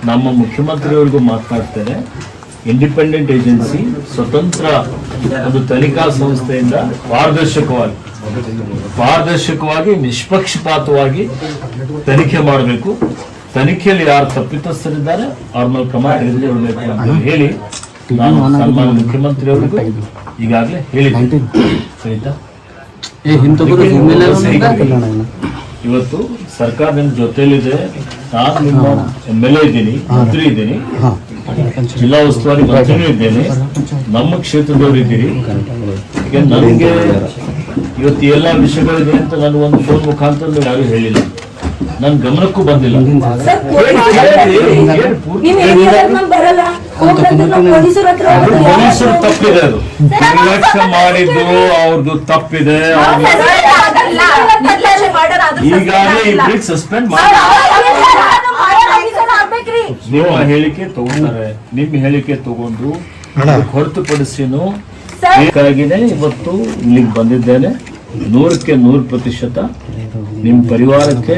ನಮ್ಮ ಮುಖ್ಯಮಂತ್ರಿಯವರಿಗೂ ಮಾತನಾಡ್ತೇನೆ. Independent agency ಸ್ವತಂತ್ರ ಒಂದು ತನಿಖಾ ಸಂಸ್ಥೆಯಿಂದ ಪಾರದರ್ಶಕವಾಗಿ ನಿಷ್ಪಕ್ಷಪಾತವಾಗಿ ತನಿಖೆ ಮಾಡಬೇಕು. ತನಿಖೆಯಲ್ಲಿ ಯಾರು ತಪ್ಪಿತಸ್ಥರಿದ್ದಾರೆ ಅವ್ರ ಮೇಲೆ ಕ್ರಮ ತೆಗೆದುಕೊಳ್ಳಬೇಕು ಅಂತ ಹೇಳಿ ನಾನು ಸನ್ಮಾನ್ಯ ಮುಖ್ಯಮಂತ್ರಿಯವರಿಗೂ ಈಗಾಗಲೇ ಹೇಳಿದ್ದೆ. ಸಹಿತ ಇವತ್ತು ಸರ್ಕಾರ ನಿಮ್ಮ ಜೊತೆಲಿದೆ. ನಾನು ನಿಮ್ಮ MLA ಇದ್ದೀನಿ, ಮಂತ್ರಿ ಇದ್ದೀನಿ, ಜಿಲ್ಲಾ ಉಸ್ತುವಾರಿ ಮಂತ್ರಿನೂ ಇದ್ದೇನೆ, ನಮ್ಮ ಕ್ಷೇತ್ರದವರು ಇದ್ದೀರಿ. ಈಗ ನನಗೆ ಇವತ್ತು ಎಲ್ಲ ವಿಷಯಗಳಿದೆ ಅಂತ ನಾನು ಒಂದು ಫೋನ್ ಮುಖಾಂತರ ಯಾರು ಹೇಳಿಲ್ಲ, ನನ್ನ ಗಮನಕ್ಕೂ ಬಂದಿಲ್ಲ. ಪೊಲೀಸರು ತಪ್ಪಿದೆ, ಅದು ನಿರ್ಲಕ್ಷ್ಯ ಮಾಡಿದ್ದು ಅವ್ರದ್ದು ತಪ್ಪಿದೆ. ಈಗಾಗಲೇ ಇಬ್ಬರಿಗೆ ಸಸ್ಪೆಂಡ್ ಮಾಡಿ ನಿಮ್ಮ ಹೇಳಿಕೆ ತಗೊಂಡಾರೆ. ನಿಮ್ಮ ಹೇಳಿಕೆ ತಗೊಂಡು ಹೊರತುಪಡಿಸಿನೂ ಬೇಕಾಗಿನೇ ಇವತ್ತು ಇಲ್ಲಿಗೆ ಬಂದಿದ್ದೇನೆ. 100ಕ್ಕೆ 100% ನಿಮ್ಮ ಪರಿವಾರಕ್ಕೆ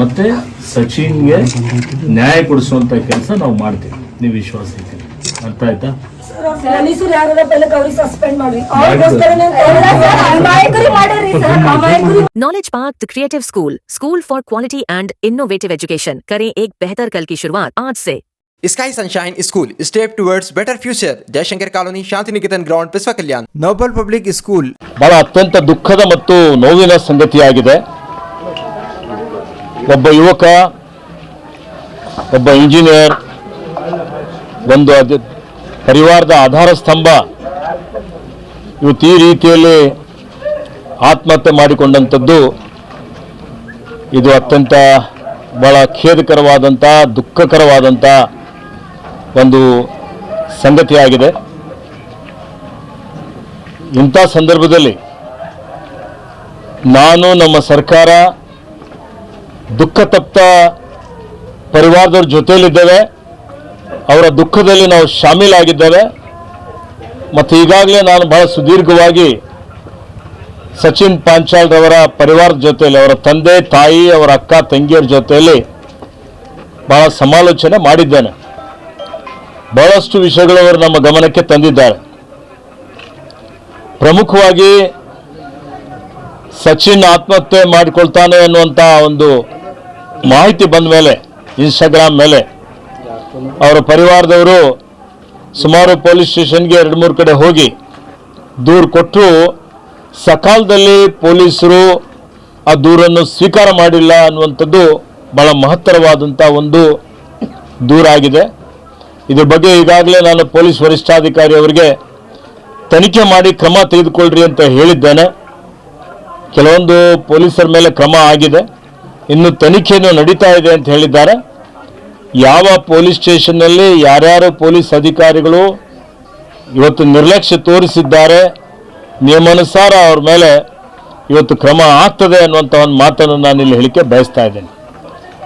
ಮತ್ತೆ ಸಚಿನ್ಗೆ ನ್ಯಾಯ ಕೊಡಿಸುವಂತ ಕೆಲಸ ನಾವು ಮಾಡ್ತೀವಿ. ನೀವು ವಿಶ್ವಾಸ ಇದ್ದೀವಿ, ಅರ್ಥ ಆಯ್ತಾ? Knowledge Park, the Creative School for quality and innovative education. करें एक बेहतर कल की शुरुआत आज से. Sky Sunshine School, step towards better future. Jayashankar Colony, Shantiniketan Ground, Piswa Kalyan. Noble Public School. ಬಹಳ ಅತ್ಯಂತ ದುಃಖದ ಮತ್ತು ನೋವಿನ ಸಂಗತಿಯಾಗಿದೆ. ಒಬ್ಬ ಯುವಕ, ಒಬ್ಬ ಇಂಜಿನಿಯರ್, ಒಂದು ಪರಿವಾರದ ಆಧಾರ ಸ್ತಂಭ ಇವತ್ತು ಈ ರೀತಿಯಲ್ಲಿ ಆತ್ಮಹತ್ಯೆ ಮಾಡಿಕೊಂಡಂಥದ್ದು ಇದು ಅತ್ಯಂತ ಬಹಳ ಖೇದಕರವಾದಂಥ, ದುಃಖಕರವಾದಂಥ ಒಂದು ಸಂಗತಿಯಾಗಿದೆ. ಇಂಥ ಸಂದರ್ಭದಲ್ಲಿ ನಾನು, ನಮ್ಮ ಸರ್ಕಾರ ದುಃಖ ತಪ್ತ ಪರಿವಾರದವ್ರ ಜೊತೆಯಲ್ಲಿದ್ದೇವೆ. ಅವರ ದುಃಖದಲ್ಲಿ ನಾವು ಶಾಮೀಲಾಗಿದ್ದೇವೆ. ಮತ್ತು ಈಗಾಗಲೇ ನಾನು ಬಹಳ ಸುದೀರ್ಘವಾಗಿ ಸಚಿನ್ ಪಾಂಚಾಲ್ ರವರ ಪರಿವಾರದ ಜೊತೆಯಲ್ಲಿ, ಅವರ ತಂದೆ ತಾಯಿ, ಅವರ ಅಕ್ಕ ತಂಗಿಯರ ಜೊತೆಯಲ್ಲಿ ಬಹಳ ಸಮಾಲೋಚನೆ ಮಾಡಿದ್ದೇನೆ. ಬಹಳಷ್ಟು ವಿಷಯಗಳು ಅವರು ನಮ್ಮ ಗಮನಕ್ಕೆ ತಂದಿದ್ದಾರೆ. ಪ್ರಮುಖವಾಗಿ ಸಚಿನ್ ಆತ್ಮಹತ್ಯೆ ಮಾಡಿಕೊಳ್ತಾನೆ ಅನ್ನುವಂಥ ಒಂದು ಮಾಹಿತಿ ಬಂದ ಮೇಲೆ ಇನ್ಸ್ಟಾಗ್ರಾಮ್ ಮೇಲೆ ಅವರ ಪರಿವಾರದವರು ಸುಮಾರು ಪೊಲೀಸ್ ಸ್ಟೇಷನ್ಗೆ 2-3 ಕಡೆ ಹೋಗಿ ದೂರು ಕೊಟ್ಟರು. ಸಕಾಲದಲ್ಲಿ ಪೊಲೀಸರು ಆ ದೂರನ್ನು ಸ್ವೀಕಾರ ಮಾಡಿಲ್ಲ ಅನ್ನುವಂಥದ್ದು ಬಹಳ ಮಹತ್ತರವಾದಂಥ ಒಂದು ದೂರಾಗಿದೆ. ಇದ್ರ ಬಗ್ಗೆ ಈಗಾಗಲೇ ನಾನು ಪೊಲೀಸ್ ವರಿಷ್ಠಾಧಿಕಾರಿ ಅವರಿಗೆ ತನಿಖೆ ಮಾಡಿ ಕ್ರಮ ತೆಗೆದುಕೊಳ್ಳ್ರಿ ಅಂತ ಹೇಳಿದ್ದೇನೆ. ಕೆಲವೊಂದು ಪೊಲೀಸರ ಮೇಲೆ ಕ್ರಮ ಆಗಿದೆ, ಇನ್ನು ತನಿಖೆಯನ್ನು ನಡೀತಾ ಇದೆ ಅಂತ ಹೇಳಿದ್ದಾರೆ. ಯಾವ ಪೊಲೀಸ್ ಸ್ಟೇಷನ್ನಲ್ಲಿ ಯಾರ್ಯಾರು ಪೊಲೀಸ್ ಅಧಿಕಾರಿಗಳು ಇವತ್ತು ನಿರ್ಲಕ್ಷ್ಯ ತೋರಿಸಿದ್ದಾರೆ, ನಿಯಮಾನುಸಾರ ಅವ್ರ ಮೇಲೆ ಇವತ್ತು ಕ್ರಮ ಆಗ್ತದೆ ಅನ್ನುವಂಥ ಒಂದು ಮಾತನ್ನು ನಾನು ಇಲ್ಲಿ ಹೇಳಿಕೆ ಬಯಸ್ತಾ ಇದ್ದೇನೆ.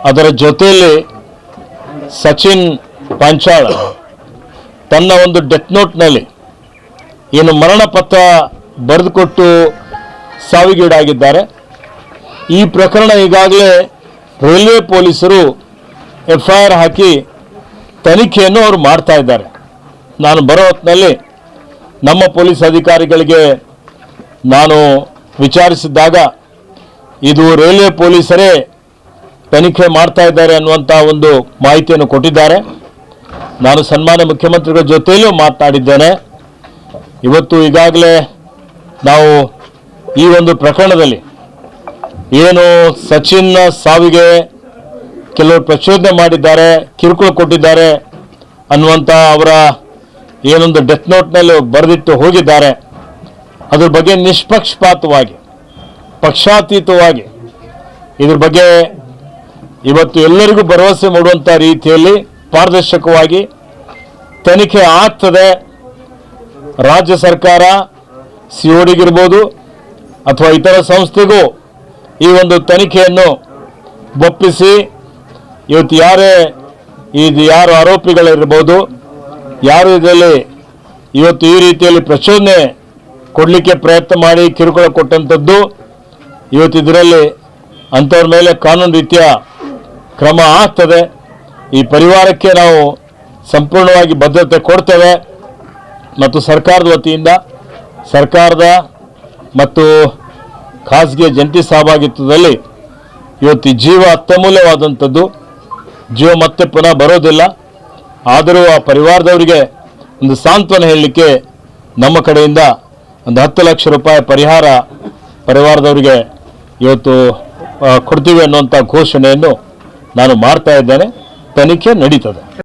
ಅದರ ಜೊತೆಯಲ್ಲಿ ಸಚಿನ್ ಪಾಂಚಾಳ್ ತನ್ನ ಒಂದು ಡೆತ್ ನೋಟ್ನಲ್ಲಿ ಏನು ಮರಣ ಪತ್ರ ಬರೆದುಕೊಟ್ಟು ಸಾವಿಗೀಡಾಗಿದ್ದಾರೆ. ಈ ಪ್ರಕರಣ ಈಗಾಗಲೇ ರೈಲ್ವೆ ಪೊಲೀಸರು FIR ಹಾಕಿ ತನಿಖೆಯನ್ನು ಅವರು ಮಾಡ್ತಾ ಇದ್ದಾರೆ. ನಾನು ಬರೋ ಹೊತ್ತಿನಲ್ಲಿ ನಮ್ಮ ಪೊಲೀಸ್ ಅಧಿಕಾರಿಗಳಿಗೆ ನಾನು ವಿಚಾರಿಸಿದ್ದಾಗ ಇದು ರೈಲ್ವೆ ಪೊಲೀಸರೇ ತನಿಖೆ ಮಾಡ್ತಾ ಇದ್ದಾರೆ ಅನ್ನುವಂಥ ಒಂದು ಮಾಹಿತಿಯನ್ನು ಕೊಟ್ಟಿದ್ದಾರೆ. ನಾನು ಸನ್ಮಾನ್ಯ ಮುಖ್ಯಮಂತ್ರಿಗಳ ಜೊತೆಯಲ್ಲೂ ಮಾತನಾಡಿದ್ದೇನೆ. ಇವತ್ತು ಈಗಾಗಲೇ ನಾವು ಈ ಒಂದು ಪ್ರಕರಣದಲ್ಲಿ ಏನು ಸಚಿನ್ ಸಾವಿಗೆ ಕೆಲವರು ಪ್ರಚೋದನೆ ಮಾಡಿದ್ದಾರೆ, ಕಿರುಕುಳ ಕೊಟ್ಟಿದ್ದಾರೆ ಅನ್ನುವಂಥ ಅವರ ಏನೊಂದು ಡೆತ್ ನೋಟ್ನಲ್ಲಿ ಬರೆದಿಟ್ಟು ಹೋಗಿದ್ದಾರೆ, ಅದ್ರ ಬಗ್ಗೆ ನಿಷ್ಪಕ್ಷಪಾತವಾಗಿ, ಪಕ್ಷಾತೀತವಾಗಿ ಇದ್ರ ಬಗ್ಗೆ ಇವತ್ತು ಎಲ್ಲರಿಗೂ ಭರವಸೆ ಮೂಡುವಂಥ ರೀತಿಯಲ್ಲಿ ಪಾರದರ್ಶಕವಾಗಿ ತನಿಖೆ ಆಗ್ತದೆ. ರಾಜ್ಯ ಸರ್ಕಾರ CODಗಿರ್ಬೋದು ಅಥವಾ ಇತರ ಸಂಸ್ಥೆಗೂ ಈ ಒಂದು ತನಿಖೆಯನ್ನು ಒಪ್ಪಿಸಿ ಇವತ್ತು ಯಾರು ಆರೋಪಿಗಳಿರ್ಬೋದು, ಯಾರು ಇದರಲ್ಲಿ ಇವತ್ತು ಈ ರೀತಿಯಲ್ಲಿ ಪ್ರಚೋದನೆ ಕೊಡಲಿಕ್ಕೆ ಪ್ರಯತ್ನ ಮಾಡಿ ಕಿರುಕುಳ ಕೊಟ್ಟಂಥದ್ದು, ಇವತ್ತು ಇದರಲ್ಲಿ ಅಂಥವ್ರ ಮೇಲೆ ಕಾನೂನು ರೀತಿಯ ಕ್ರಮ ಆಗ್ತದೆ. ಈ ಪರಿವಾರಕ್ಕೆ ನಾವು ಸಂಪೂರ್ಣವಾಗಿ ಭದ್ರತೆ ಕೊಡ್ತೇವೆ ಮತ್ತು ಸರ್ಕಾರದ ವತಿಯಿಂದ ಸರ್ಕಾರದ ಮತ್ತು ಖಾಸಗಿ ಜಂಟಿ ಸಹಭಾಗಿತ್ವದಲ್ಲಿ ಇವತ್ತು ಜೀವ ಅತ್ಯಮೂಲ್ಯವಾದಂಥದ್ದು. ಜೀವ ಮತ್ತೆ ಪುನಃ ಬರೋದಿಲ್ಲ. ಆದರೂ ಆ ಪರಿವಾರದವರಿಗೆ ಒಂದು ಸಾಂತ್ವನ ಹೇಳಲಿಕ್ಕೆ ನಮ್ಮ ಕಡೆಯಿಂದ ಒಂದು 10 ಲಕ್ಷ ರೂಪಾಯಿ ಪರಿಹಾರ ಪರಿವಾರದವರಿಗೆ ಇವತ್ತು ಕೊಡ್ತೀವಿ ಅನ್ನುವಂಥ ಘೋಷಣೆಯನ್ನು ನಾನು ಮಾಡ್ತಾ ಇದ್ದೇನೆ. ತನಿಖೆ ನಡೀತದೆ.